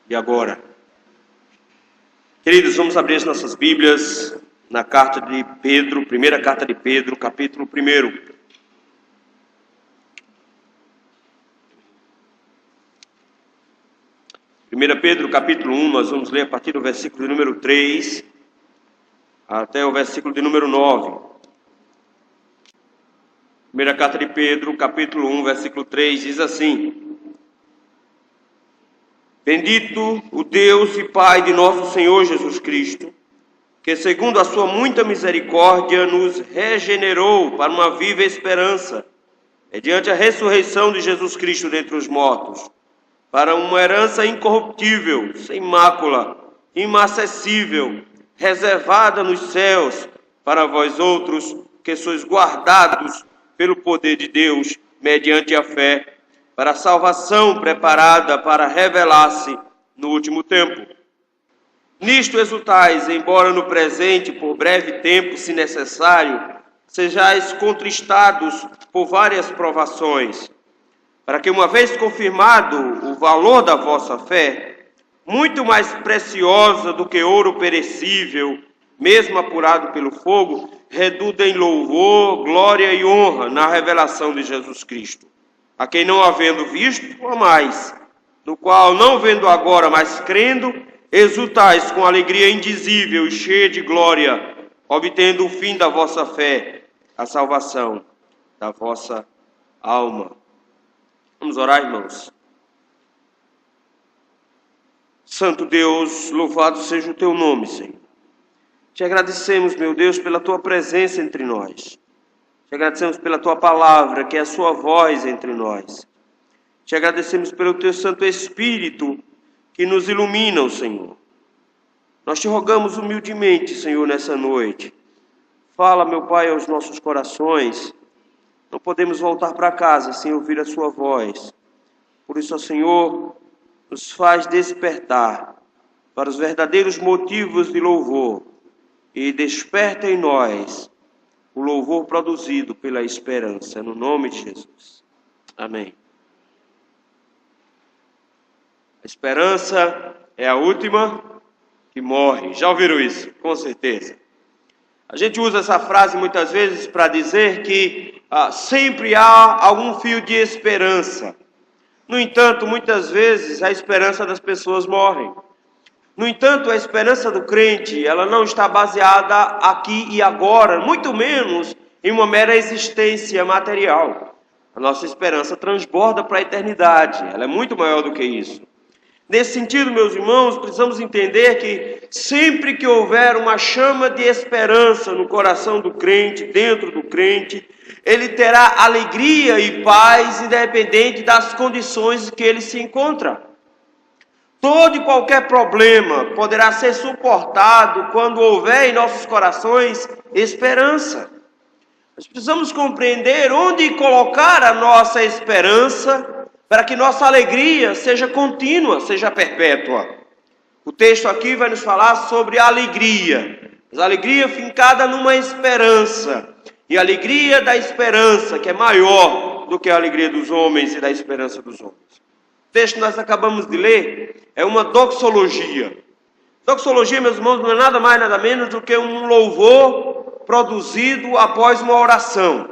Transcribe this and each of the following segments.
e agora. Queridos, vamos abrir as nossas Bíblias na carta de Pedro, primeira carta de Pedro, capítulo 1. 1 Pedro, capítulo 1, nós vamos ler a partir do versículo de número 3 até o versículo de número 9. Primeira carta de Pedro, capítulo 1, versículo 3, diz assim: Bendito o Deus e Pai de nosso Senhor Jesus Cristo, que segundo a sua muita misericórdia nos regenerou para uma viva esperança, mediante a ressurreição de Jesus Cristo dentre os mortos, para uma herança incorruptível, sem mácula, inacessível, reservada nos céus, para vós outros que sois guardados pelo poder de Deus, mediante a fé, para a salvação preparada para revelar-se no último tempo. Nisto exultais, embora no presente, por breve tempo, se necessário, sejais contristados por várias provações, para que, uma vez confirmado o valor da vossa fé, muito mais preciosa do que ouro perecível, mesmo apurado pelo fogo, redunda em louvor, glória e honra na revelação de Jesus Cristo, a quem não havendo visto, amais, no qual, não vendo agora, mas crendo, exultais com alegria indizível e cheia de glória, obtendo o fim da vossa fé, a salvação da vossa alma. Vamos orar, irmãos. Santo Deus, louvado seja o teu nome, Senhor. Te agradecemos, meu Deus, pela tua presença entre nós. Te agradecemos pela tua palavra, que é a sua voz entre nós. Te agradecemos pelo teu Santo Espírito, que nos ilumina, Senhor. Nós te rogamos humildemente, Senhor, nessa noite. Fala, meu Pai, aos nossos corações. Não podemos voltar para casa sem ouvir a sua voz. Por isso, ó Senhor, nos faz despertar para os verdadeiros motivos de louvor e desperta em nós o louvor produzido pela esperança. No nome de Jesus. Amém. A esperança é a última que morre. Já ouviram isso? Com certeza. A gente usa essa frase muitas vezes para dizer que sempre há algum fio de esperança. No entanto, muitas vezes a esperança das pessoas morre. No entanto, a esperança do crente, ela não está baseada aqui e agora, muito menos em uma mera existência material. A nossa esperança transborda para a eternidade, ela é muito maior do que isso. Nesse sentido, meus irmãos, precisamos entender que sempre que houver uma chama de esperança no coração do crente, dentro do crente, ele terá alegria e paz independente das condições que ele se encontra. Todo e qualquer problema poderá ser suportado quando houver em nossos corações esperança. Nós precisamos compreender onde colocar a nossa esperança para que nossa alegria seja contínua, seja perpétua. O texto aqui vai nos falar sobre alegria, mas alegria fincada numa esperança, e a alegria da esperança, que é maior do que a alegria dos homens e da esperança dos homens. O texto que nós acabamos de ler é uma doxologia. Doxologia, meus irmãos, não é nada mais, nada menos do que um louvor produzido após uma oração.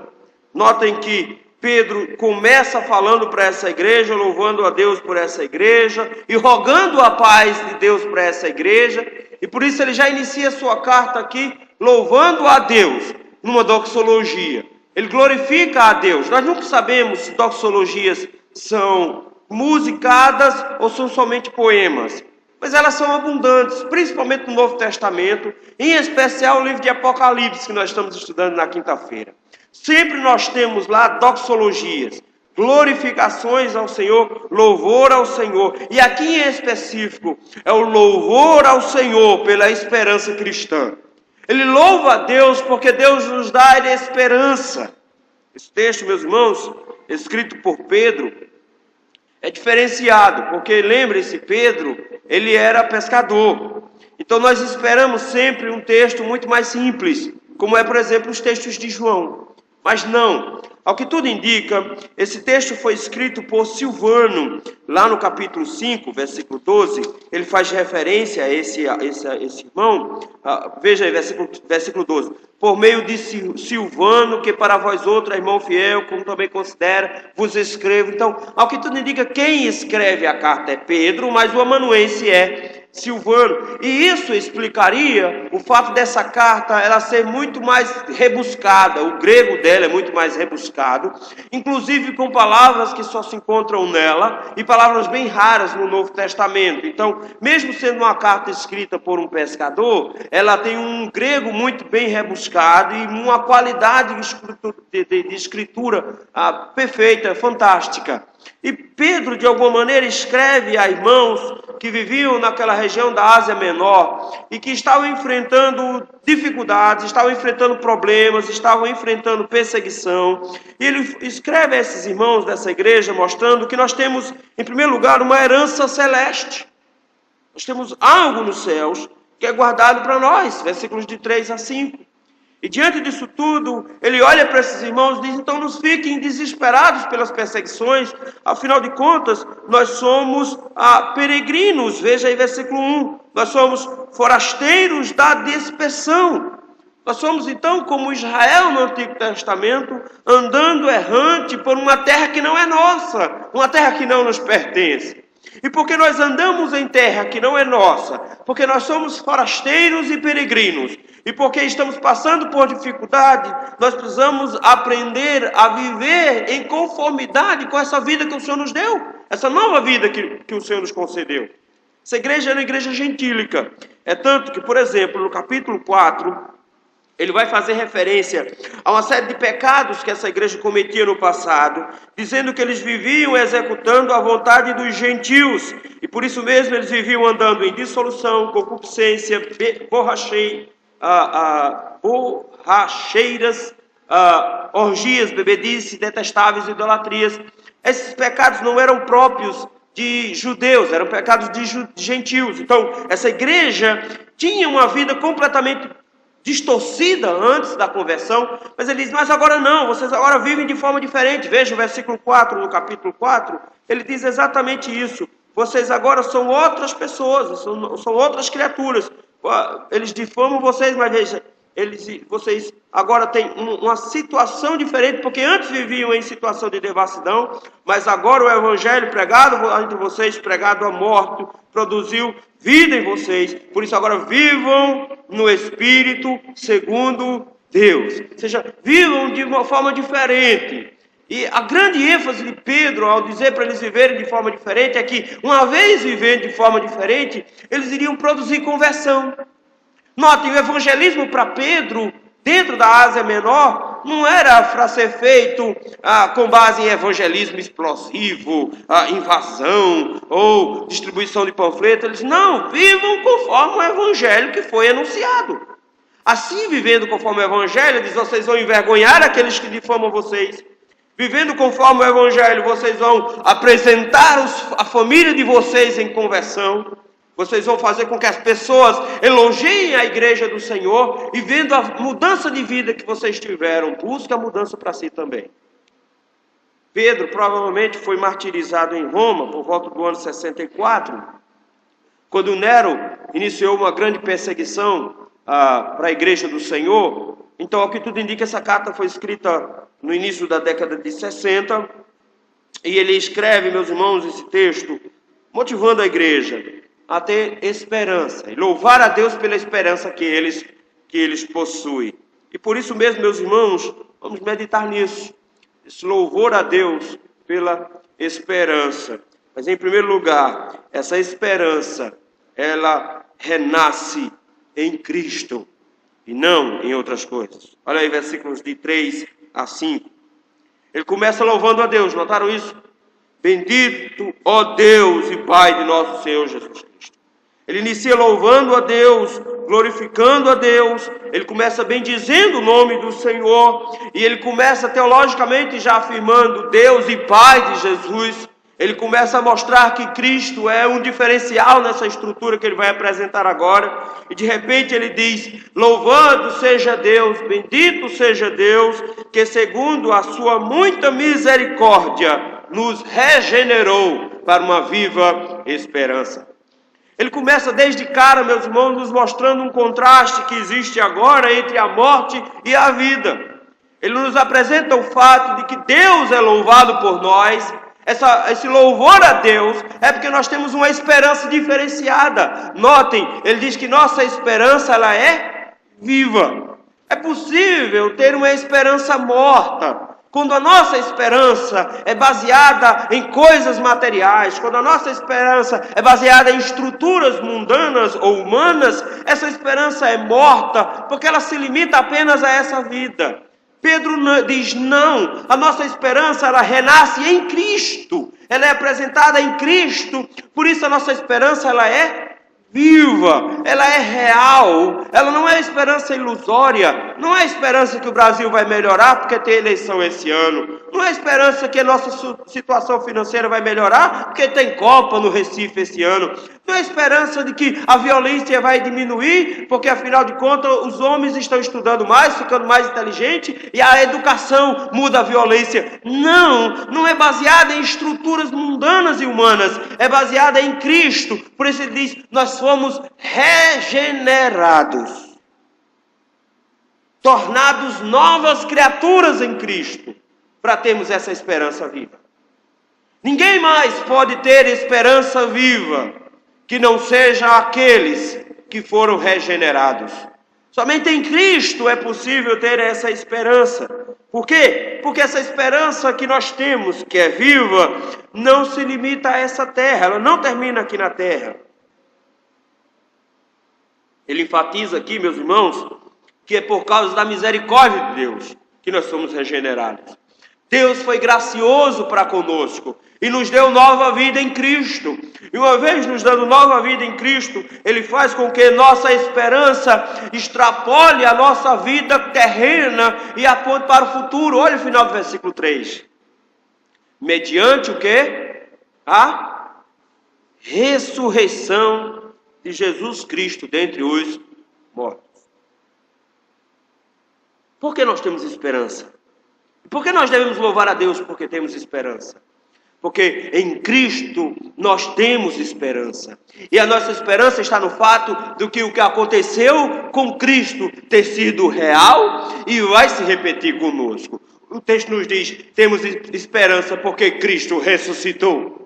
Notem que Pedro começa falando para essa igreja, louvando a Deus por essa igreja e rogando a paz de Deus para essa igreja. E por isso ele já inicia sua carta aqui, louvando a Deus, numa doxologia. Ele glorifica a Deus. Nós nunca sabemos se doxologias são musicadas ou são somente poemas. Mas elas são abundantes, principalmente no Novo Testamento, em especial o livro de Apocalipse, que nós estamos estudando na quinta-feira. Sempre nós temos lá doxologias, glorificações ao Senhor, louvor ao Senhor. E aqui em específico é o louvor ao Senhor pela esperança cristã. Ele louva a Deus porque Deus nos dá esperança. Esse texto, meus irmãos, escrito por Pedro, é diferenciado, porque lembre-se, Pedro, ele era pescador. Então nós esperamos sempre um texto muito mais simples, como é, por exemplo, os textos de João. Mas não, Ao que tudo indica, esse texto foi escrito por Silvano, lá no capítulo 5, versículo 12. Ele faz referência a esse irmão. Veja aí, versículo 12. Por meio de Silvano, que para vós outro é irmão fiel, como também considera, vos escrevo. Então, ao que tudo indica, quem escreve a carta é Pedro, mas o amanuense é Silvano. E isso explicaria o fato dessa carta ela ser muito mais rebuscada. O grego dela é muito mais rebuscado, inclusive com palavras que só se encontram nela e palavras bem raras no Novo Testamento. Então, mesmo sendo uma carta escrita por um pescador, ela tem um grego muito bem rebuscado e uma qualidade de escritura perfeita, fantástica. E Pedro, de alguma maneira, escreve a irmãos que viviam naquela região da Ásia Menor e que estavam enfrentando dificuldades, estavam enfrentando problemas, estavam enfrentando perseguição. E ele escreve a esses irmãos dessa igreja mostrando que nós temos, em primeiro lugar, uma herança celeste. Nós temos algo nos céus que é guardado para nós, versículos de 3 a 5. E diante disso tudo, ele olha para esses irmãos e diz, então não fiquem desesperados pelas perseguições, afinal de contas, nós somos peregrinos, veja aí versículo 1, nós somos forasteiros da dispersão. Nós somos então como Israel no Antigo Testamento, andando errante por uma terra que não é nossa, uma terra que não nos pertence. E porque nós andamos em terra que não é nossa, porque nós somos forasteiros e peregrinos, e porque estamos passando por dificuldade, nós precisamos aprender a viver em conformidade com essa vida que o Senhor nos deu, essa nova vida que o Senhor nos concedeu. Essa igreja é uma igreja gentílica. É tanto que, por exemplo, no capítulo 4, ele vai fazer referência a uma série de pecados que essa igreja cometia no passado, dizendo que eles viviam executando a vontade dos gentios, e por isso mesmo eles viviam andando em dissolução, concupiscência, borracheiras, orgias, bebedice, detestáveis idolatrias. Esses pecados não eram próprios de judeus, eram pecados de gentios. Então, essa igreja tinha uma vida completamente distorcida antes da conversão, mas ele diz, mas agora não, vocês agora vivem de forma diferente. Veja o versículo 4, no capítulo 4, ele diz exatamente isso. Vocês agora são outras pessoas, são outras criaturas. Eles difamam vocês, mas veja, vocês agora têm uma situação diferente, porque antes viviam em situação de devassidão, mas agora o evangelho pregado entre vocês, pregado a morte, produziu vida em vocês. Por isso agora vivam no Espírito segundo Deus. Ou seja, vivam de uma forma diferente. E a grande ênfase de Pedro ao dizer para eles viverem de forma diferente é que, uma vez vivendo de forma diferente, eles iriam produzir conversão. Notem, o evangelismo para Pedro, dentro da Ásia Menor, não era para ser feito com base em evangelismo explosivo, invasão ou distribuição de panfletos. Eles não, vivam conforme o evangelho que foi anunciado. Assim, vivendo conforme o evangelho, diz, vocês vão envergonhar aqueles que difamam vocês. Vivendo conforme o evangelho, vocês vão apresentar a família de vocês em conversão. Vocês vão fazer com que as pessoas elogiem a igreja do Senhor e vendo a mudança de vida que vocês tiveram, busque a mudança para si também. Pedro provavelmente foi martirizado em Roma por volta do ano 64, quando Nero iniciou uma grande perseguição para a igreja do Senhor. Então, ao que tudo indica, essa carta foi escrita no início da década de 60, e ele escreve, meus irmãos, esse texto, motivando a igreja a ter esperança, e louvar a Deus pela esperança que eles possuem. E por isso mesmo, meus irmãos, vamos meditar nisso, esse louvor a Deus pela esperança. Mas em primeiro lugar, essa esperança, ela renasce em Cristo, e não em outras coisas. Olha aí, versículos de 3 a 5. Ele começa louvando a Deus, notaram isso? Bendito, ó Deus e Pai de nosso Senhor Jesus Cristo. Ele inicia louvando a Deus, glorificando a Deus. Ele começa bendizendo o nome do Senhor. E ele começa teologicamente já afirmando Deus e Pai de Jesus. Ele começa a mostrar que Cristo é um diferencial nessa estrutura que ele vai apresentar agora. E de repente ele diz: louvado seja Deus, bendito seja Deus, que segundo a sua muita misericórdia nos regenerou para uma viva esperança. Ele começa desde cara, meus irmãos, nos mostrando um contraste que existe agora entre a morte e a vida. Ele nos apresenta o fato de que Deus é louvado por nós. Esse louvor a Deus é porque nós temos uma esperança diferenciada. Notem, ele diz que nossa esperança ela é viva. É possível ter uma esperança morta quando a nossa esperança é baseada em coisas materiais, quando a nossa esperança é baseada em estruturas mundanas ou humanas. Essa esperança é morta porque ela se limita apenas a essa vida. Pedro diz não, a nossa esperança ela renasce em Cristo, ela é apresentada em Cristo, por isso a nossa esperança ela é viva, ela é real, ela não é esperança ilusória, não é esperança que o Brasil vai melhorar porque tem eleição esse ano, não é esperança que a nossa situação financeira vai melhorar porque tem Copa no Recife esse ano, não é esperança de que a violência vai diminuir porque afinal de contas os homens estão estudando mais, ficando mais inteligentes e a educação muda a violência. Não é baseada em estruturas mundanas e humanas, é baseada em Cristo. Por isso ele diz, nós fomos regenerados, tornados novas criaturas em Cristo, para termos essa esperança viva. Ninguém mais pode ter esperança viva que não seja aqueles que foram regenerados. Somente em Cristo é possível ter essa esperança. Por quê? Porque essa esperança que nós temos, que é viva, não se limita a essa terra, ela não termina aqui na terra. Ele enfatiza aqui, meus irmãos, que é por causa da misericórdia de Deus que nós somos regenerados. Deus foi gracioso para conosco e nos deu nova vida em Cristo. E uma vez nos dando nova vida em Cristo, Ele faz com que nossa esperança extrapole a nossa vida terrena e aponte para o futuro. Olha o final do versículo 3. Mediante o quê? A ressurreição de Jesus Cristo dentre os mortos. Por que nós temos esperança? Por que nós devemos louvar a Deus porque temos esperança? Porque em Cristo nós temos esperança. E a nossa esperança está no fato do que o que aconteceu com Cristo ter sido real e vai se repetir conosco. O texto nos diz, temos esperança porque Cristo ressuscitou.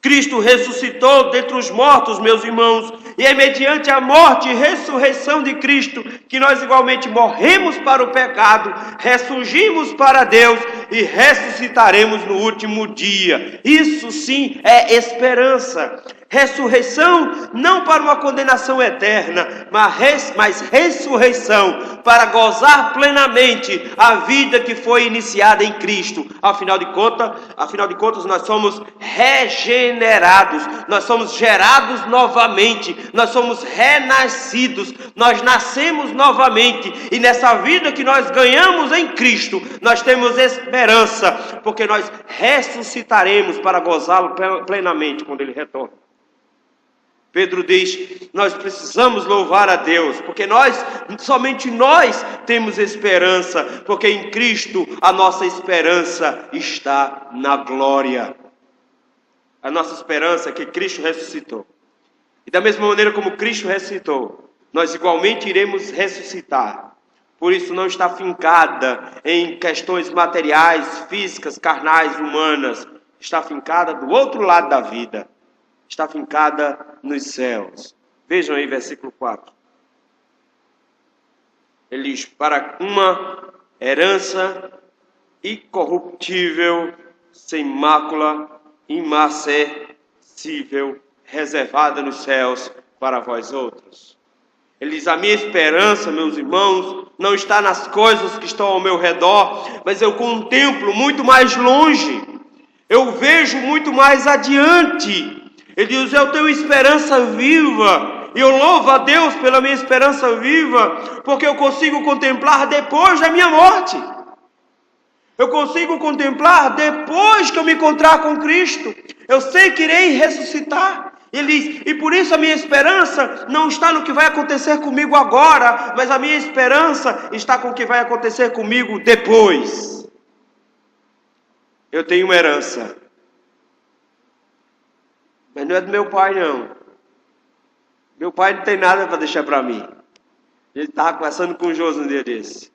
Cristo ressuscitou dentre os mortos, meus irmãos, e é mediante a morte e ressurreição de Cristo que nós igualmente morremos para o pecado, ressurgimos para Deus e ressuscitaremos no último dia. Isso sim é esperança. Ressurreição não para uma condenação eterna, mas ressurreição para gozar plenamente a vida que foi iniciada em Cristo. Afinal de contas, nós somos regenerados, nós somos gerados novamente, nós somos renascidos, nós nascemos novamente e nessa vida que nós ganhamos em Cristo, nós temos esperança, porque nós ressuscitaremos para gozá-lo plenamente quando Ele retorna. Pedro diz, nós precisamos louvar a Deus, porque somente nós temos esperança, porque em Cristo a nossa esperança está na glória. A nossa esperança é que Cristo ressuscitou. E da mesma maneira como Cristo ressuscitou, nós igualmente iremos ressuscitar. Por isso não está fincada em questões materiais, físicas, carnais, humanas. Está fincada do outro lado da vida. Está fincada nos céus. Vejam aí versículo 4. Ele diz, para uma herança incorruptível, sem mácula, imarcessível, reservada nos céus para vós outros. Ele diz, a minha esperança, meus irmãos, não está nas coisas que estão ao meu redor, mas eu contemplo muito mais longe. Eu vejo muito mais adiante. Ele diz, eu tenho esperança viva, e eu louvo a Deus pela minha esperança viva, porque eu consigo contemplar depois da minha morte. Eu consigo contemplar depois que eu me encontrar com Cristo. Eu sei que irei ressuscitar. Ele diz, e por isso a minha esperança não está no que vai acontecer comigo agora, mas a minha esperança está com o que vai acontecer comigo depois. Eu tenho uma herança. Mas não é do meu pai, não. Meu pai não tem nada para deixar para mim. Ele estava conversando com o Josi um dia desse.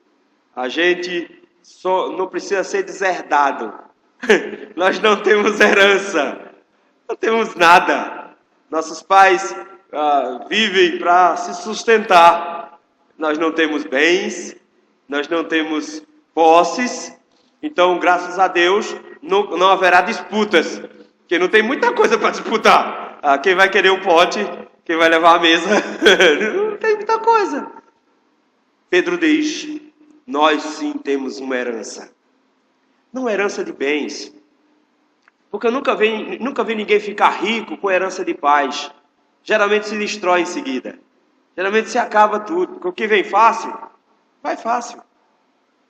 A gente não precisa ser deserdado. Nós não temos herança. Não temos nada. Nossos pais vivem para se sustentar. Nós não temos bens. Nós não temos posses. Então, graças a Deus, não haverá disputas. Porque não tem muita coisa para disputar. Quem vai querer um pote, quem vai levar a mesa. Não tem muita coisa. Pedro diz, nós sim temos uma herança. Não herança de bens. Porque eu nunca vi ninguém ficar rico com herança de paz. Geralmente se destrói em seguida. Geralmente se acaba tudo. Porque o que vem fácil, vai fácil.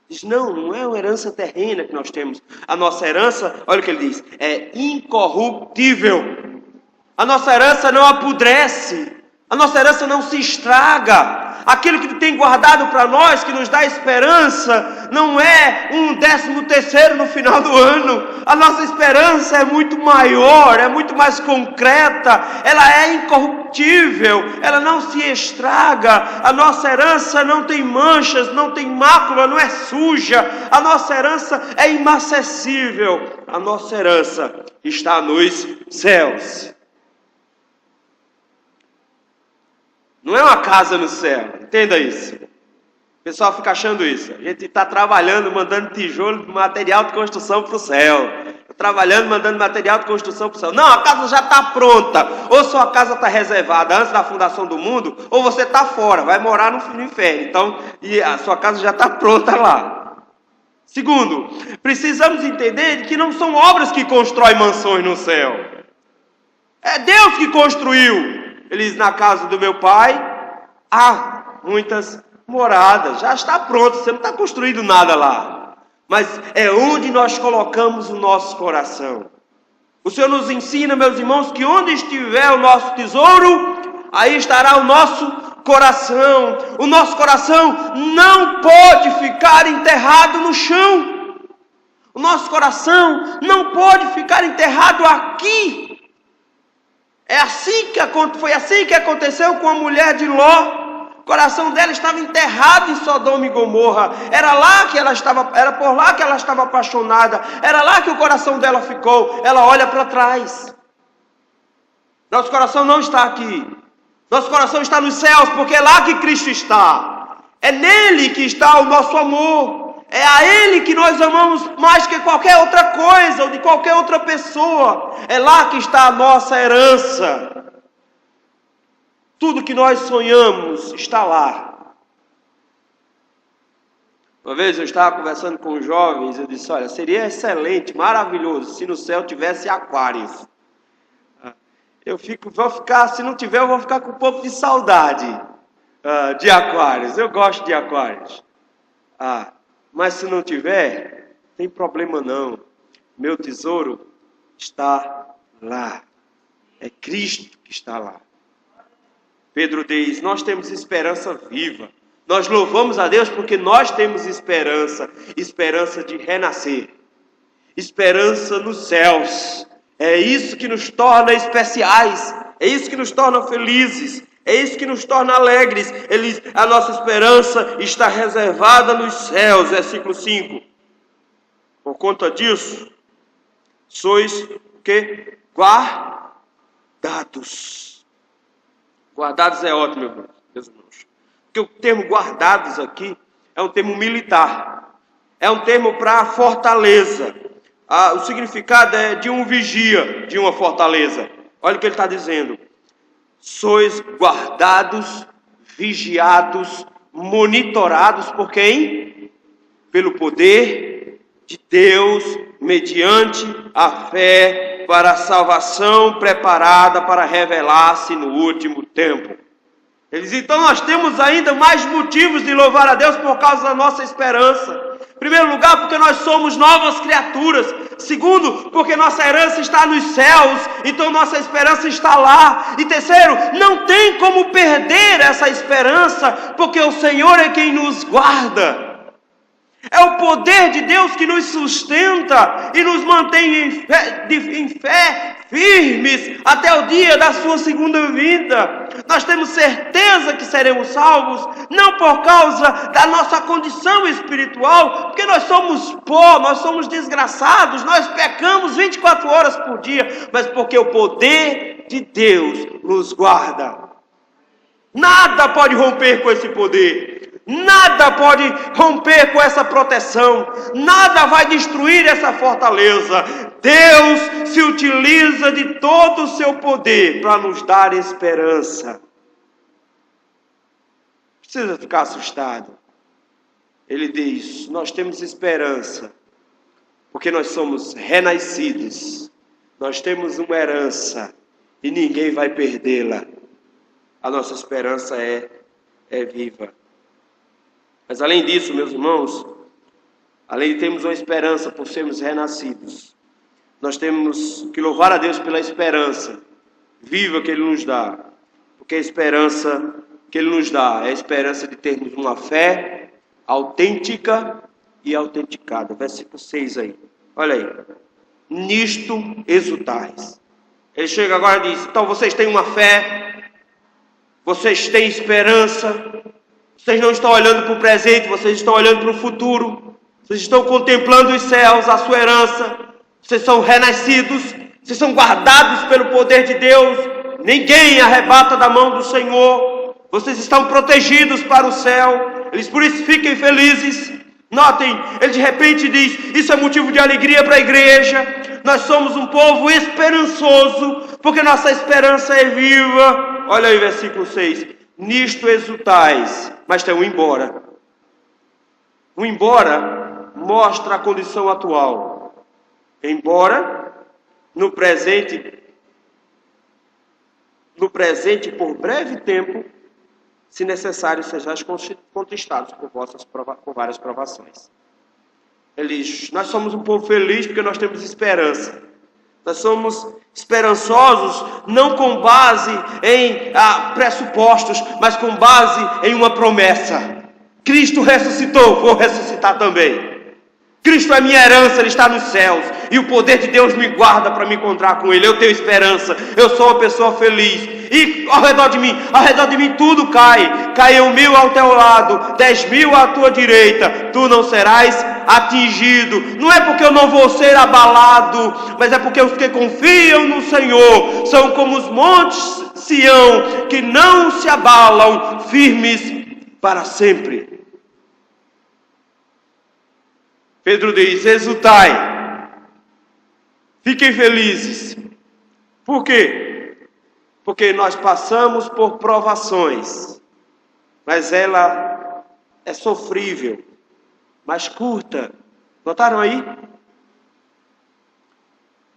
Diz, não é uma herança terrena que nós temos. A nossa herança, olha o que ele diz, é incorruptível. A nossa herança não apodrece. A nossa herança não se estraga. Aquilo que tu tem guardado para nós, que nos dá esperança, não é um 13º no final do ano. A nossa esperança é muito maior, é muito mais concreta. Ela é incorruptível, ela não se estraga. A nossa herança não tem manchas, não tem mácula, não é suja. A nossa herança é inacessível. A nossa herança está nos céus. Não é uma casa no céu, entenda isso. O pessoal fica achando isso. A gente está trabalhando, mandando tijolo, material de construção para o céu. Trabalhando, mandando material de construção para o céu. Não, a casa já está pronta. Ou sua casa está reservada antes da fundação do mundo, ou você está fora, vai morar no inferno. Então, e a sua casa já está pronta lá. Segundo, precisamos entender que não são obras que constroem mansões no céu. É Deus que construiu. Ele diz, na casa do meu pai há muitas moradas. Já está pronto, você não está construindo nada lá. Mas é onde nós colocamos o nosso coração. O Senhor nos ensina, meus irmãos, que onde estiver o nosso tesouro, aí estará o nosso coração. O nosso coração não pode ficar enterrado no chão. O nosso coração não pode ficar enterrado aqui. Foi assim que aconteceu com a mulher de Ló. O coração dela estava enterrado em Sodoma e Gomorra. Era por lá que ela estava apaixonada. Era lá que o coração dela ficou. Ela olha para trás. Nosso coração não está aqui. Nosso coração está nos céus, porque é lá que Cristo está. É nele que está o nosso amor. É a Ele que nós amamos mais que qualquer outra coisa ou de qualquer outra pessoa. É lá que está a nossa herança. Tudo que nós sonhamos está lá. Uma vez eu estava conversando com os jovens, eu disse, olha, seria excelente, maravilhoso, se no céu tivesse aquários. Se não tiver, eu vou ficar com um pouco de saudade de aquários. Eu gosto de aquários. Mas se não tiver, tem problema não. Meu tesouro está lá. É Cristo que está lá. Pedro diz, nós temos esperança viva. Nós louvamos a Deus porque nós temos esperança. Esperança de renascer. Esperança nos céus. É isso que nos torna especiais. É isso que nos torna felizes. É isso que nos torna alegres. A nossa esperança está reservada nos céus. Versículo 5. Por conta disso, sois o quê? Guardados. Guardados é ótimo, meus irmãos. Porque o termo guardados aqui é um termo militar. É um termo para fortaleza. O significado é de um vigia de uma fortaleza. Olha o que ele está dizendo. Sois guardados, vigiados, monitorados por quem? Pelo poder de Deus, mediante a fé, para a salvação preparada para revelar-se no último tempo. Ele diz, então nós temos ainda mais motivos de louvar a Deus por causa da nossa esperança. Em primeiro lugar, porque nós somos novas criaturas. Segundo, porque nossa herança está nos céus, então nossa esperança está lá. E terceiro, não tem como perder essa esperança, porque o Senhor é quem nos guarda. É o poder de Deus que nos sustenta e nos mantém em fé firmes até o dia da sua segunda vinda. Nós temos certeza que seremos salvos, não por causa da nossa condição espiritual, porque nós somos pó, nós somos desgraçados, nós pecamos 24 horas por dia, mas porque o poder de Deus nos guarda. Nada pode romper com esse poder. Nada pode romper com essa proteção. Nada vai destruir essa fortaleza. Deus se utiliza de todo o seu poder para nos dar esperança. Não precisa ficar assustado. Ele diz, nós temos esperança, porque nós somos renascidos. Nós temos uma herança e ninguém vai perdê-la. A nossa esperança é viva. Mas além disso, meus irmãos, além de termos uma esperança por sermos renascidos, nós temos que louvar a Deus pela esperança viva que Ele nos dá. Porque a esperança que Ele nos dá é a esperança de termos uma fé autêntica e autenticada. Versículo 6 aí. Olha aí. Nisto exultais. Ele chega agora e diz, então vocês têm uma fé, vocês têm esperança, vocês não estão olhando para o presente, vocês estão olhando para o futuro. Vocês estão contemplando os céus, a sua herança. Vocês são renascidos, vocês são guardados pelo poder de Deus. Ninguém arrebata da mão do Senhor. Vocês estão protegidos para o céu. Eles por isso fiquem felizes. Notem, ele de repente diz, isso é motivo de alegria para a igreja. Nós somos um povo esperançoso, porque nossa esperança é viva. Olha aí, versículo 6. Nisto exultais, mas tem um embora. O embora mostra a condição atual. Embora no presente por breve tempo, se necessário, sejais contristados por várias provações. Ele diz, nós somos um povo feliz porque nós temos esperança. Nós somos esperançosos não com base em pressupostos, mas com base em uma promessa. Cristo ressuscitou, vou ressuscitar também. Cristo é minha herança, Ele está nos céus. E o poder de Deus me guarda para me encontrar com Ele. Eu tenho esperança, eu sou uma pessoa feliz. E ao redor de mim tudo cai. Cai 1.000 ao teu lado, 10.000 à tua direita. Tu não serás atingido. Não é porque eu não vou ser abalado, mas é porque os que confiam no Senhor são como os montes Sião, que não se abalam, firmes para sempre. Pedro diz, exultai, fiquem felizes. Por quê? Porque nós passamos por provações, mas ela é sofrível, mais curta. Notaram aí? O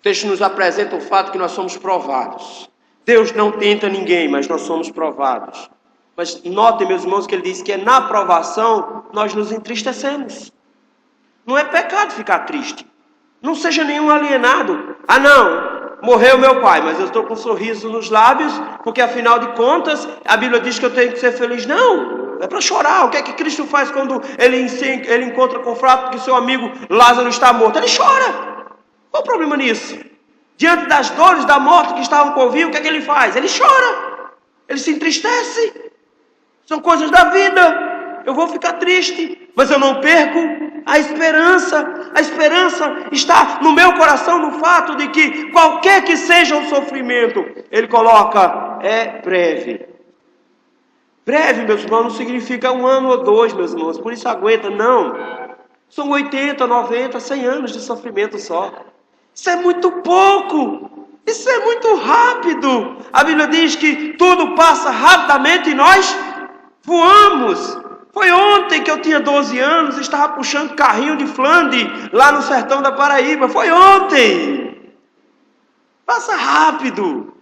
texto nos apresenta o fato que nós somos provados. Deus não tenta ninguém, mas nós somos provados. Mas notem, meus irmãos, que ele diz que é na provação nós nos entristecemos. Não é pecado ficar triste. Não seja nenhum alienado. Ah não, morreu meu pai, mas eu estou com um sorriso nos lábios, porque afinal de contas, a Bíblia diz que eu tenho que ser feliz. Não, é para chorar. O que é que Cristo faz quando ele encontra com o fato que seu amigo Lázaro está morto? Ele chora. Qual o problema nisso? Diante das dores da morte que estavam por vir, o que é que ele faz? Ele chora. Ele se entristece. São coisas da vida. Eu vou ficar triste, mas eu não perco a esperança. A esperança está no meu coração no fato de que qualquer que seja o sofrimento, ele coloca, é breve. Breve, meus irmãos, não significa 1 ano ou 2, meus irmãos, por isso aguenta, não. São 80, 90, 100 anos de sofrimento só. Isso é muito pouco. Isso é muito rápido. A Bíblia diz que tudo passa rapidamente e nós voamos. Foi ontem que eu tinha 12 anos e estava puxando carrinho de Flandre lá no sertão da Paraíba. Foi ontem. Passa rápido.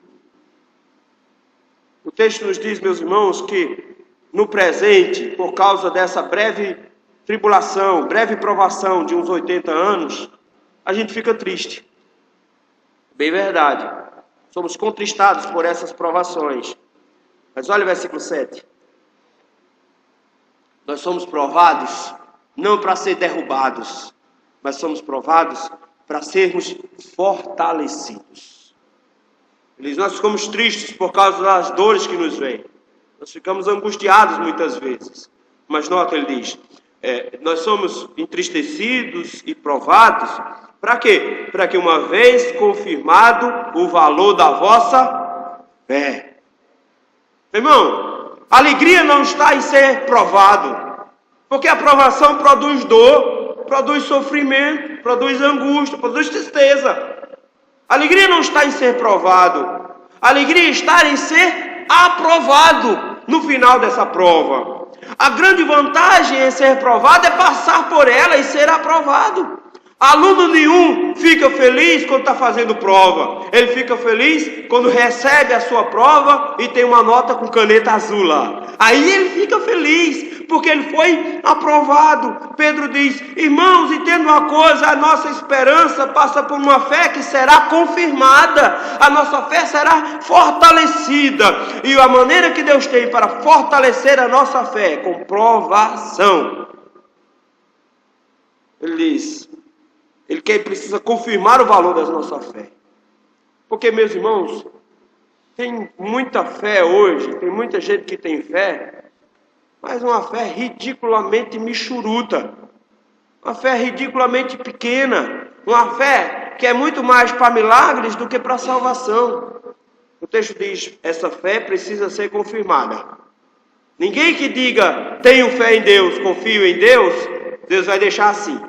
texto nos diz, meus irmãos, que no presente, por causa dessa breve tribulação, breve provação de uns 80 anos, a gente fica triste. Bem verdade. Somos contristados por essas provações. Mas olha o versículo 7. Nós somos provados não para ser derrubados, mas somos provados para sermos fortalecidos. Ele diz, nós ficamos tristes por causa das dores que nos vêm. Nós ficamos angustiados muitas vezes. Mas nota, ele diz, nós somos entristecidos e provados. Para quê? Para que uma vez confirmado o valor da vossa fé. Irmão, a alegria não está em ser provado. Porque a provação produz dor, produz sofrimento, produz angústia, produz tristeza. A alegria não está em ser provado. A alegria está em ser aprovado no final dessa prova. A grande vantagem em ser provado é passar por ela e ser aprovado. Aluno nenhum fica feliz quando está fazendo prova. Ele fica feliz quando recebe a sua prova e tem uma nota com caneta azul lá. Aí ele fica feliz, porque ele foi aprovado. Pedro diz, irmãos, entenda uma coisa, a nossa esperança passa por uma fé que será confirmada. A nossa fé será fortalecida. E a maneira que Deus tem para fortalecer a nossa fé é com provação. Ele diz, ele precisa confirmar o valor da nossa fé. Porque, meus irmãos, tem muita fé hoje, tem muita gente que tem fé, mas uma fé ridiculamente michuruta, uma fé ridiculamente pequena, uma fé que é muito mais para milagres do que para salvação. O texto diz, essa fé precisa ser confirmada. Ninguém que diga, tenho fé em Deus, confio em Deus, Deus vai deixar assim.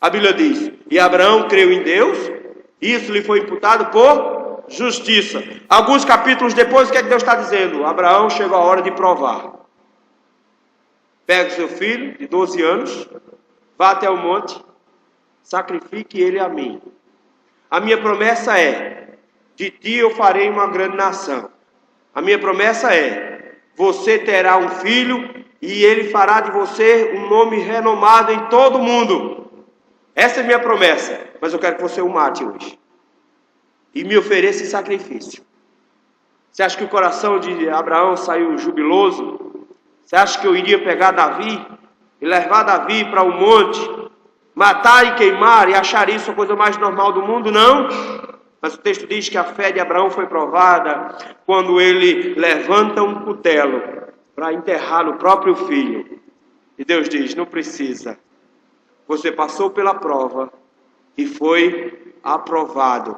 A Bíblia diz, e Abraão creu em Deus, isso lhe foi imputado por justiça. Alguns capítulos depois, o que é que Deus está dizendo? Abraão chegou a hora de provar. Pega o seu filho, de 12 anos, vá até o monte, sacrifique ele a mim. A minha promessa é, de ti eu farei uma grande nação. A minha promessa é, você terá um filho, e ele fará de você um nome renomado em todo o mundo. Essa é a minha promessa, mas eu quero que você o mate hoje. E me ofereça em sacrifício. Você acha que o coração de Abraão saiu jubiloso? Você acha que eu iria pegar Davi e levar Davi para o monte, matar e queimar e achar isso a coisa mais normal do mundo? Não. Mas o texto diz que a fé de Abraão foi provada quando ele levanta um cutelo para enterrar o próprio filho. E Deus diz, não precisa. Você passou pela prova e foi aprovado.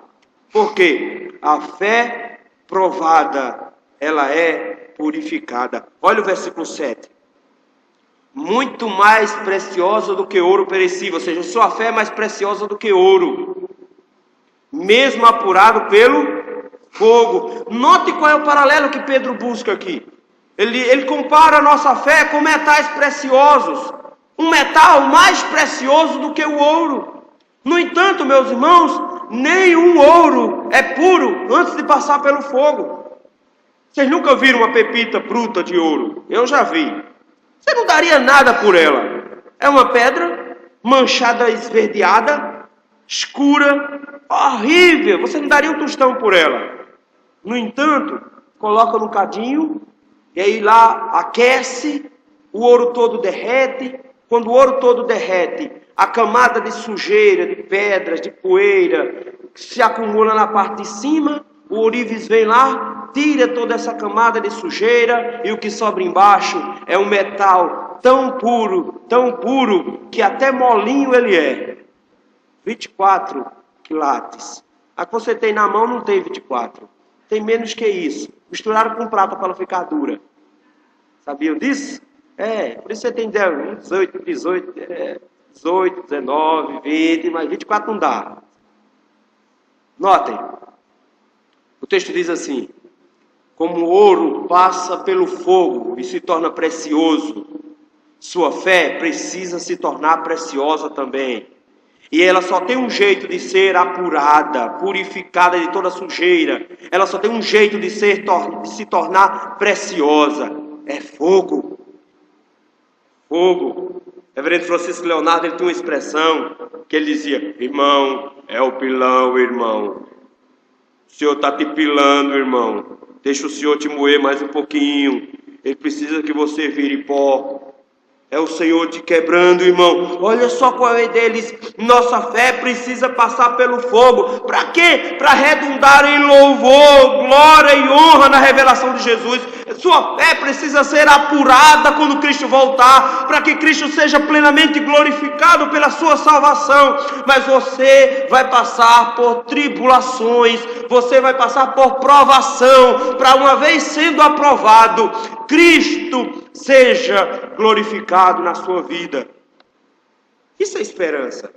Por quê? A fé provada, ela é purificada. Olha o versículo 7. Muito mais preciosa do que ouro perecível, ou seja, sua fé é mais preciosa do que ouro, mesmo apurado pelo fogo. Note qual é o paralelo que Pedro busca aqui. Ele compara a nossa fé com metais preciosos. Um metal mais precioso do que o ouro. No entanto, meus irmãos, nenhum ouro é puro antes de passar pelo fogo. Vocês nunca viram uma pepita bruta de ouro? Eu já vi. Você não daria nada por ela. É uma pedra manchada, esverdeada, escura, horrível. Você não daria um tostão por ela. No entanto, coloca no cadinho, e aí lá aquece, o ouro todo derrete. Quando o ouro todo derrete, a camada de sujeira, de pedras, de poeira, se acumula na parte de cima, o ourives vem lá, tira toda essa camada de sujeira, e o que sobra embaixo é um metal tão puro, que até molinho ele é. 24 quilates. A que você tem na mão não tem 24. Tem menos que isso. Misturaram com prata para ela ficar dura. Sabiam disso? Por isso você tem 18, 19, 20, mas 24 não dá. Notem, o texto diz assim, como o ouro passa pelo fogo e se torna precioso, sua fé precisa se tornar preciosa também. E ela só tem um jeito de ser apurada, purificada de toda sujeira. Ela só tem um jeito de se tornar preciosa. É fogo. Fogo. O reverendo Francisco Leonardo, ele tinha uma expressão que ele dizia: irmão, é o pilão, irmão. O Senhor está te pilando, irmão. Deixa o Senhor te moer mais um pouquinho. Ele precisa que você vire pó. É o Senhor te quebrando, irmão. Olha só qual é deles. Nossa fé precisa passar pelo fogo. Para quê? Para redundar em louvor, glória e honra na revelação de Jesus. Sua fé precisa ser apurada quando Cristo voltar, para que Cristo seja plenamente glorificado pela sua salvação. Mas você vai passar por tribulações, você vai passar por provação, para uma vez sendo aprovado, Cristo seja glorificado na sua vida. Isso é esperança.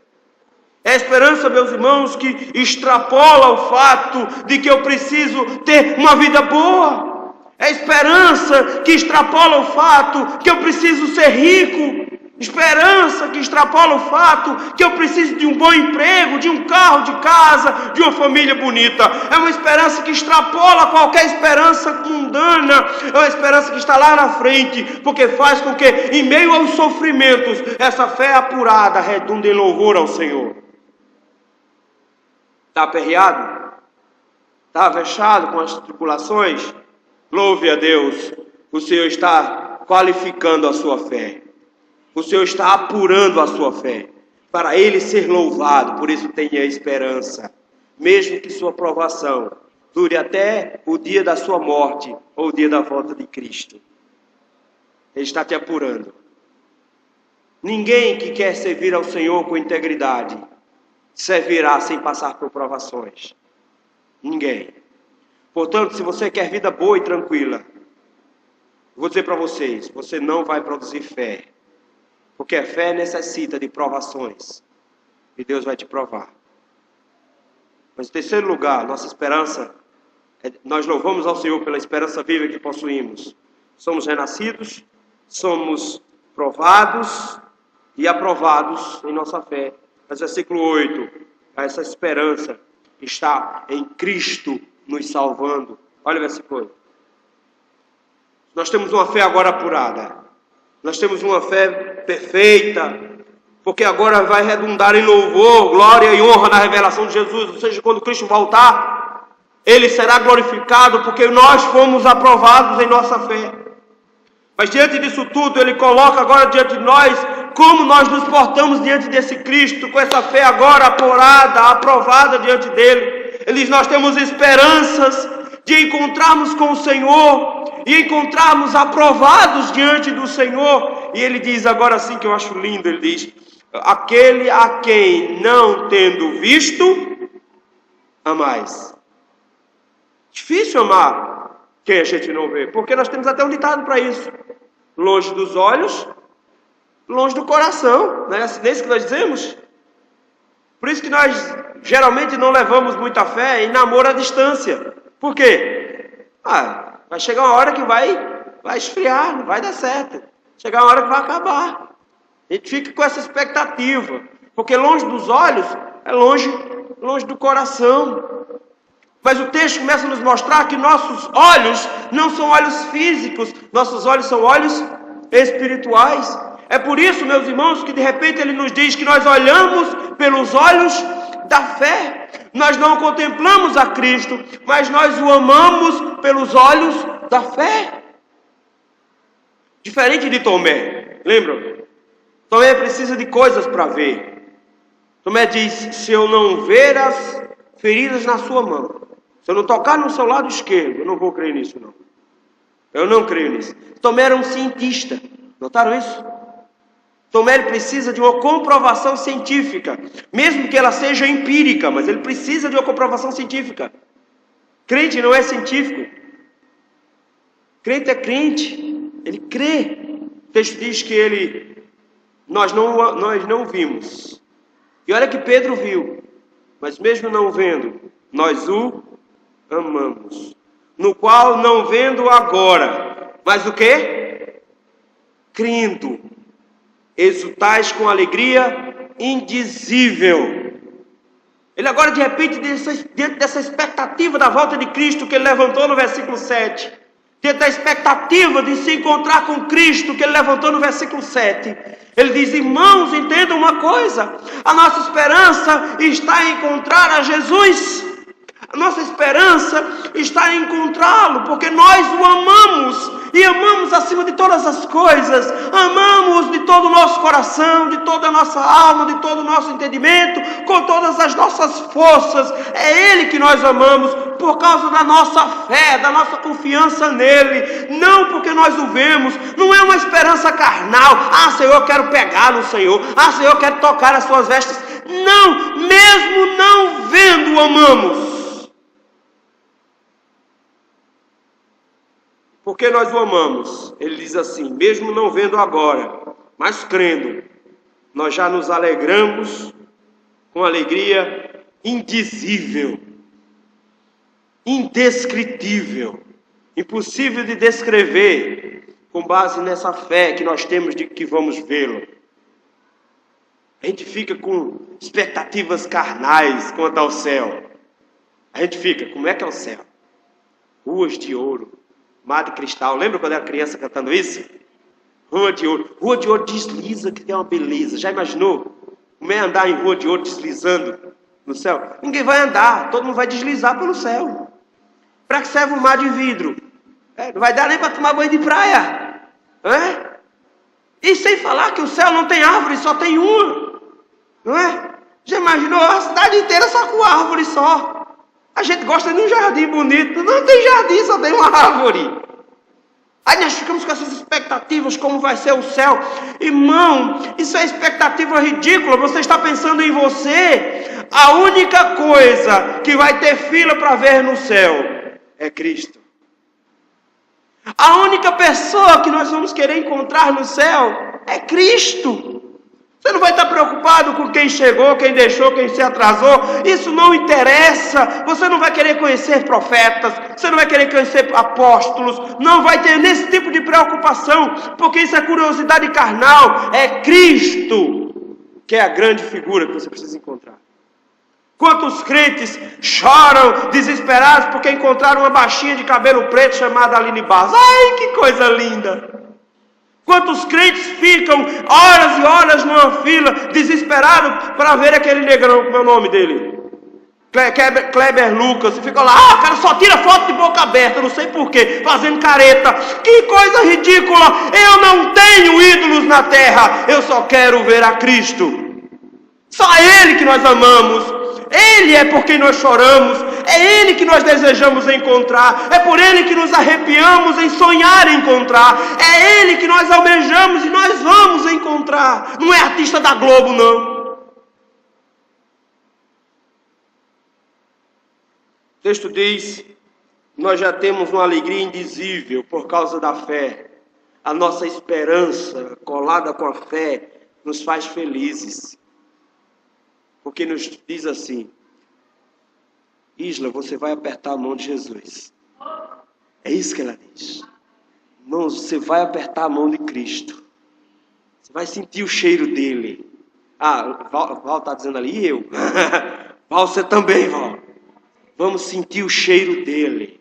É esperança, meus irmãos, que extrapola o fato de que eu preciso ter uma vida boa. É esperança que extrapola o fato que eu preciso ser rico. Esperança que extrapola o fato que eu preciso de um bom emprego, de um carro, de casa, de uma família bonita. É uma esperança que extrapola qualquer esperança mundana. É uma esperança que está lá na frente, porque faz com que, em meio aos sofrimentos, essa fé apurada redunde em louvor ao Senhor. Está aperreado? Está fechado com as tribulações? Louve a Deus. O Senhor está qualificando a sua fé. O Senhor está apurando a sua fé, para Ele ser louvado. Por isso tenha esperança, mesmo que sua provação dure até o dia da sua morte, ou o dia da volta de Cristo. Ele está te apurando. Ninguém que quer servir ao Senhor com integridade, servirá sem passar por provações. Ninguém. Portanto, se você quer vida boa e tranquila, vou dizer para vocês, você não vai produzir fé. Porque a fé necessita de provações. E Deus vai te provar. Mas em terceiro lugar, nossa esperança, nós louvamos ao Senhor pela esperança viva que possuímos. Somos renascidos, somos provados e aprovados em nossa fé. Mas versículo 8, essa esperança está em Cristo nos salvando. Olha o versículo 8. Nós temos uma fé agora apurada. Nós temos uma fé perfeita, porque agora vai redundar em louvor, glória e honra na revelação de Jesus. Ou seja, quando Cristo voltar, Ele será glorificado, porque nós fomos aprovados em nossa fé. Mas diante disso tudo, Ele coloca agora diante de nós como nós nos portamos diante desse Cristo, com essa fé agora apurada, aprovada diante dEle. Ele diz, nós temos esperanças de encontrarmos com o Senhor e encontrarmos aprovados diante do Senhor. E ele diz agora assim, que eu acho lindo, ele diz, aquele a quem não tendo visto, amais. Difícil amar quem a gente não vê, porque nós temos até um ditado para isso. Longe dos olhos, longe do coração, não é assim que nós dizemos? Por isso que nós geralmente não levamos muita fé em namoro à distância. Por quê? Vai chegar uma hora que vai esfriar, não vai dar certo. Chegar uma hora que vai acabar. A gente fica com essa expectativa. Porque longe dos olhos é longe do coração. Mas o texto começa a nos mostrar que nossos olhos não são olhos físicos. Nossos olhos são olhos espirituais. É por isso, meus irmãos, que de repente ele nos diz que nós olhamos pelos olhos da fé. Nós não contemplamos a Cristo, mas nós o amamos pelos olhos da fé. Diferente de Tomé, lembram? Tomé precisa de coisas para ver. Tomé diz, se eu não ver as feridas na sua mão, se eu não tocar no seu lado esquerdo, eu não vou crer nisso não. Eu não creio nisso. Tomé era um cientista, notaram isso? Tomé precisa de uma comprovação científica, mesmo que ela seja empírica, mas ele precisa de uma comprovação científica. Crente não é científico. Crente é crente, ele crê. O texto diz que nós não vimos. E olha que Pedro viu, mas mesmo não vendo, nós o amamos. No qual não vendo agora, mas o quê? Crendo. Exultais com alegria indizível. Ele agora, de repente, diante dessa expectativa da volta de Cristo que ele levantou no versículo 7, diante da expectativa de se encontrar com Cristo que ele levantou no versículo 7, ele diz: irmãos, entendam uma coisa, a nossa esperança está em encontrar a Jesus. A nossa esperança está em encontrá-lo, porque nós o amamos, e amamos acima de todas as coisas, amamos de todo o nosso coração, de toda a nossa alma, de todo o nosso entendimento, com todas as nossas forças. É Ele que nós amamos, por causa da nossa fé, da nossa confiança nele, não porque nós o vemos. Não é uma esperança carnal: ah, Senhor, eu quero pegar no Senhor, ah, Senhor, eu quero tocar as suas vestes. Não, mesmo não vendo, o amamos. Porque nós o amamos. Ele diz assim: mesmo não vendo agora, mas crendo, nós já nos alegramos com alegria indizível, indescritível, impossível de descrever, com base nessa fé que nós temos de que vamos vê-lo. A gente fica com expectativas carnais quanto ao céu. A gente fica: como é que é o céu? Ruas de ouro, mar de cristal. Lembra quando eu era criança cantando isso? Rua de ouro. Rua de ouro desliza, que tem uma beleza. Já imaginou? Como é andar em rua de ouro deslizando no céu? Ninguém vai andar, todo mundo vai deslizar pelo céu. Para que serve um mar de vidro? Não vai dar nem para tomar banho de praia. E sem falar que o céu não tem árvore, só tem uma. Não é? Já imaginou a cidade inteira só com árvore só? A gente gosta de um jardim bonito. Não tem jardim, só tem uma árvore. Aí nós ficamos com essas expectativas, como vai ser o céu. Irmão, isso é expectativa ridícula. Você está pensando em você. A única coisa que vai ter fila para ver no céu é Cristo. A única pessoa que nós vamos querer encontrar no céu é Cristo. Você não vai estar preocupado com quem chegou, quem deixou, quem se atrasou. Isso não interessa. Você não vai querer conhecer profetas. Você não vai querer conhecer apóstolos. Não vai ter nesse tipo de preocupação. Porque isso é curiosidade carnal. É Cristo que é a grande figura que você precisa encontrar. Quantos crentes choram desesperados porque encontraram uma baixinha de cabelo preto chamada Aline Barros. Ai, que coisa linda! Quantos crentes ficam horas e horas numa fila, desesperados para ver aquele negrão, como é o nome dele? Kleber Lucas. E ficam lá: o cara só tira foto de boca aberta, não sei porquê, fazendo careta. Que coisa ridícula! Eu não tenho ídolos na terra, eu só quero ver a Cristo. Só Ele que nós amamos. Ele é por quem nós choramos, é Ele que nós desejamos encontrar, é por Ele que nos arrepiamos em sonhar encontrar, é Ele que nós almejamos e nós vamos encontrar. Não é artista da Globo, não. O texto diz: nós já temos uma alegria indizível por causa da fé. A nossa esperança, colada com a fé, nos faz felizes. Porque nos diz assim: Isla, você vai apertar a mão de Jesus. É isso que ela diz. Irmãos, você vai apertar a mão de Cristo. Você vai sentir o cheiro dele. Val está dizendo ali: e eu? Val, você também, Val. Vamos sentir o cheiro dele.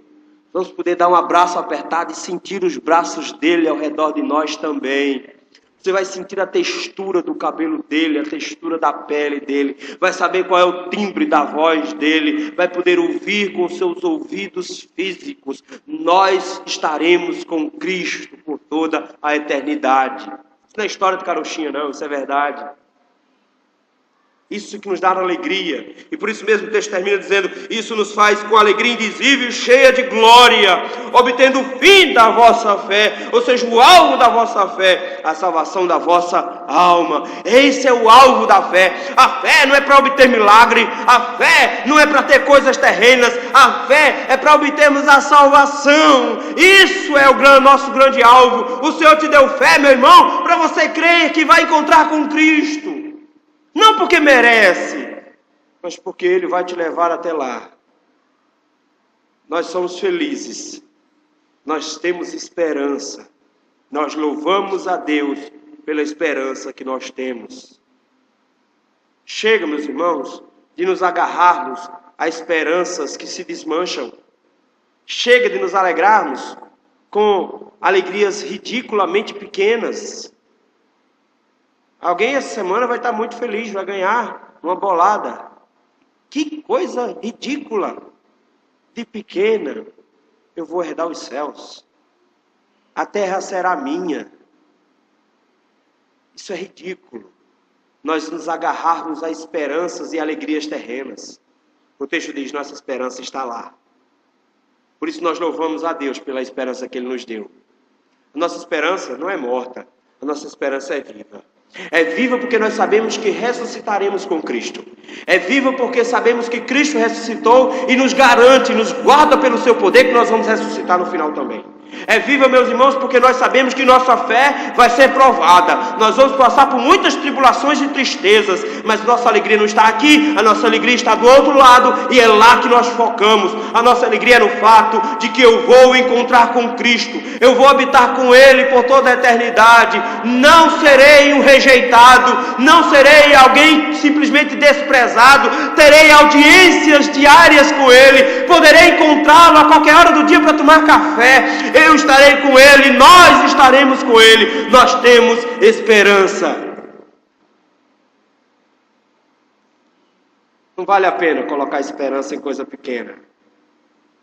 Vamos poder dar um abraço apertado e sentir os braços dele ao redor de nós também. Você vai sentir a textura do cabelo dele, a textura da pele dele. Vai saber qual é o timbre da voz dele. Vai poder ouvir com seus ouvidos físicos. Nós estaremos com Cristo por toda a eternidade. Isso não é história de carochinha, não. Isso é verdade. Isso que nos dá alegria. E por isso mesmo o texto termina dizendo: isso nos faz com alegria indizível, cheia de glória, obtendo o fim da vossa fé, ou seja, o alvo da vossa fé, a salvação da vossa alma. Esse é o alvo da fé. A fé não é para obter milagre, a fé não é para ter coisas terrenas, a fé é para obtermos a salvação. Isso é o nosso grande alvo. O Senhor te deu fé, meu irmão, para você crer que vai encontrar com Cristo. Não porque merece, mas porque Ele vai te levar até lá. Nós somos felizes, nós temos esperança, nós louvamos a Deus pela esperança que nós temos. Chega, meus irmãos, de nos agarrarmos a esperanças que se desmancham. Chega de nos alegrarmos com alegrias ridiculamente pequenas. Alguém essa semana vai estar muito feliz, vai ganhar uma bolada. Que coisa ridícula, de pequena. Eu vou herdar os céus. A terra será minha. Isso é ridículo. Nós nos agarrarmos a esperanças e alegrias terrenas. O texto diz, nossa esperança está lá. Por isso nós louvamos a Deus pela esperança que Ele nos deu. A nossa esperança não é morta, a nossa esperança é viva. É viva porque nós sabemos que ressuscitaremos com Cristo. É viva porque sabemos que Cristo ressuscitou e nos garante, nos guarda pelo seu poder que nós vamos ressuscitar no final também. É viva, meus irmãos, porque nós sabemos que nossa fé vai ser provada. Nós vamos passar por muitas tribulações e tristezas, mas nossa alegria não está aqui, a nossa alegria está do outro lado, e é lá que nós focamos. A nossa alegria é no fato de que eu vou encontrar com Cristo, eu vou habitar com Ele por toda a eternidade. Não serei um rejeitado, não serei alguém simplesmente desprezado, terei audiências diárias com Ele, poderei encontrá-lo a qualquer hora do dia para tomar café. Eu estarei com Ele, nós estaremos com Ele, nós temos esperança. Não vale a pena colocar esperança em coisa pequena.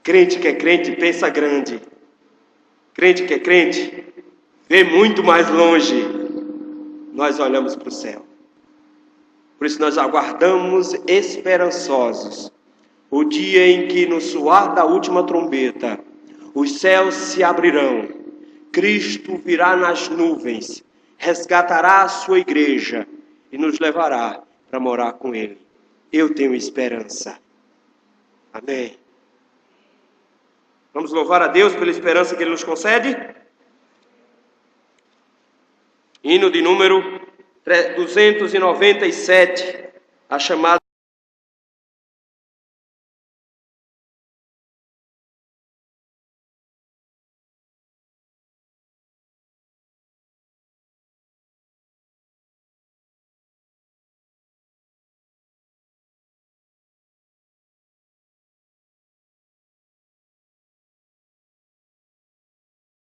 Crente que é crente, pensa grande. Crente que é crente, vê muito mais longe. Nós olhamos para o céu. Por isso nós aguardamos esperançosos o dia em que no soar da última trombeta os céus se abrirão, Cristo virá nas nuvens, resgatará a sua igreja e nos levará para morar com Ele. Eu tenho esperança. Amém. Vamos louvar a Deus pela esperança que Ele nos concede? Hino de número 297, a chamada